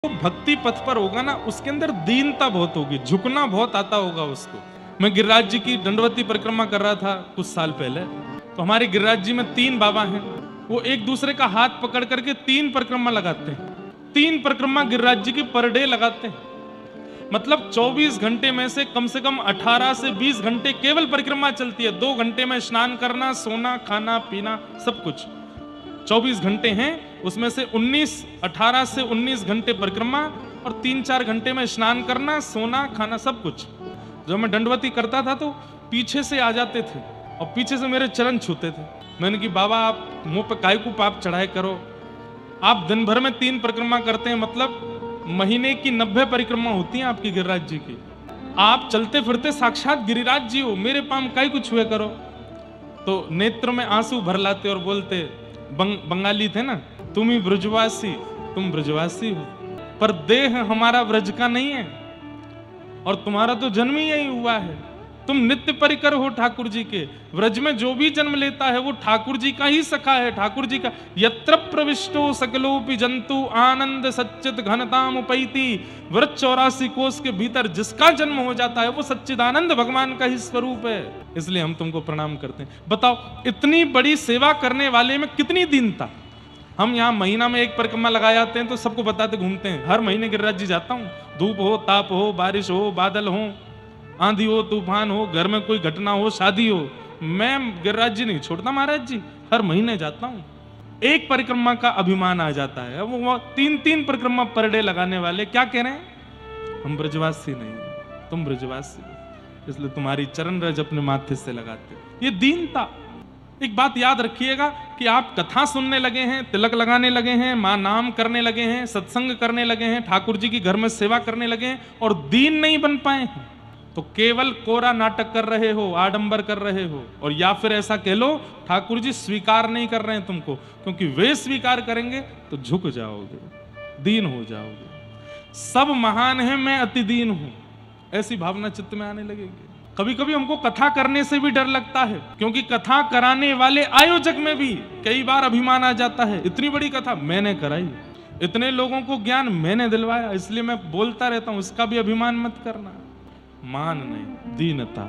भक्ति पथ पर होगा ना, उसके अंदर दीनता बहुत होगी, झुकना बहुत आता होगा उसको। मैं गिरिराज जी की दंडवती परिक्रमा कर रहा था कुछ साल पहले, तो हमारे गिरिराज जी में 3 बाबा हैं। वो एक दूसरे का हाथ पकड़ करके 3 परिक्रमा लगाते हैं। 3 परिक्रमा गिरिराज जी की पर डे लगाते हैं। मतलब 24 घंटे में से कम 18 से 20 घंटे केवल परिक्रमा चलती है। 2 घंटे में स्नान करना, सोना, खाना पीना सब कुछ। 24 घंटे हैं, उसमें से 18 से 19 घंटे परिक्रमा और 3-4 घंटे में स्नान करना, सोना, खाना सब कुछ। जब मैं दंडवती करता था तो पीछे से आ जाते थे और पीछे से मेरे चरण छूते थे। मैंने कि बाबा आप मुंह पे काय को पाप चढ़ाए करो, आप दिन भर में 3 परिक्रमा करते हैं, मतलब महीने की 90 परिक्रमा होती हैं आपकी गिरिराज जी की। आप चलते फिरते साक्षात गिरिराज जी हो, मेरे पाम काय को छुए करो। तो नेत्र में आंसू भर लाते और बोलते, बंगाली थे ना, तुम ही ब्रजवासी, तुम ब्रजवासी हो, पर देह हमारा ब्रज का नहीं है और तुम्हारा तो जन्म ही यही हुआ है। तुम नित्य परिकर हो ठाकुर जी के। व्रज में जो भी जन्म लेता है वो ठाकुर जी का ही सखा है, ठाकुर जी का। यत्र प्रविष्टो सकलोपि जंतु आनंद सच्चित घनताम उपैति। व्रज 84 कोष के भीतर जिसका जन्म हो जाता है वो सच्चिदानंद भगवान का ही स्वरूप है। इसलिए हम तुमको प्रणाम करते हैं। बताओ, इतनी बड़ी सेवा करने वाले में कितनी दीनता। हम यहाँ महीना में एक परिक्रमा लगा जाते हैं तो सबको बताते घूमते हैं, हर महीने गिरिराज जी जाता हूँ। धूप हो, ताप हो, बारिश हो, बादल हो, आंधी हो, तूफान हो, घर में कोई घटना हो, शादी हो, मैं गिरिराज जी नहीं छोड़ता महाराज जी, हर महीने जाता हूँ। एक परिक्रमा का अभिमान आ जाता है। वो 3-3 परिक्रमा पर डे लगाने वाले क्या कह रहे हैं, हम ब्रजवासी नहीं, तुम ब्रजवासी, इसलिए तुम्हारी चरण रज अपने माथे से लगाते। ये दीनता। एक बात याद रखिएगा कि आप कथा सुनने लगे हैं, तिलक लगाने लगे हैं, मां नाम करने लगे हैं, सत्संग करने लगे हैं, ठाकुर जी की घर में सेवा करने लगे हैं और दीन नहीं बन पाए हैं, तो केवल कोरा नाटक कर रहे हो, आडंबर कर रहे हो। और या फिर ऐसा कह लो, ठाकुर जी स्वीकार नहीं कर रहे हैं तुमको, क्योंकि वे स्वीकार करेंगे तो झुक जाओगे, दीन हो जाओगे। सब महान है, मैं अति दीन हूं, ऐसी भावना चित्त में आने लगेगी। कभी कभी हमको कथा करने से भी डर लगता है, क्योंकि कथा कराने वाले आयोजक में भी कई बार अभिमान आ जाता है। इतनी बड़ी कथा मैंने कराई, इतने लोगों को ज्ञान मैंने दिलवाया, इसलिए मैं बोलता रहता हूं, इसका भी अभिमान मत करना। मान नहीं, दीनता।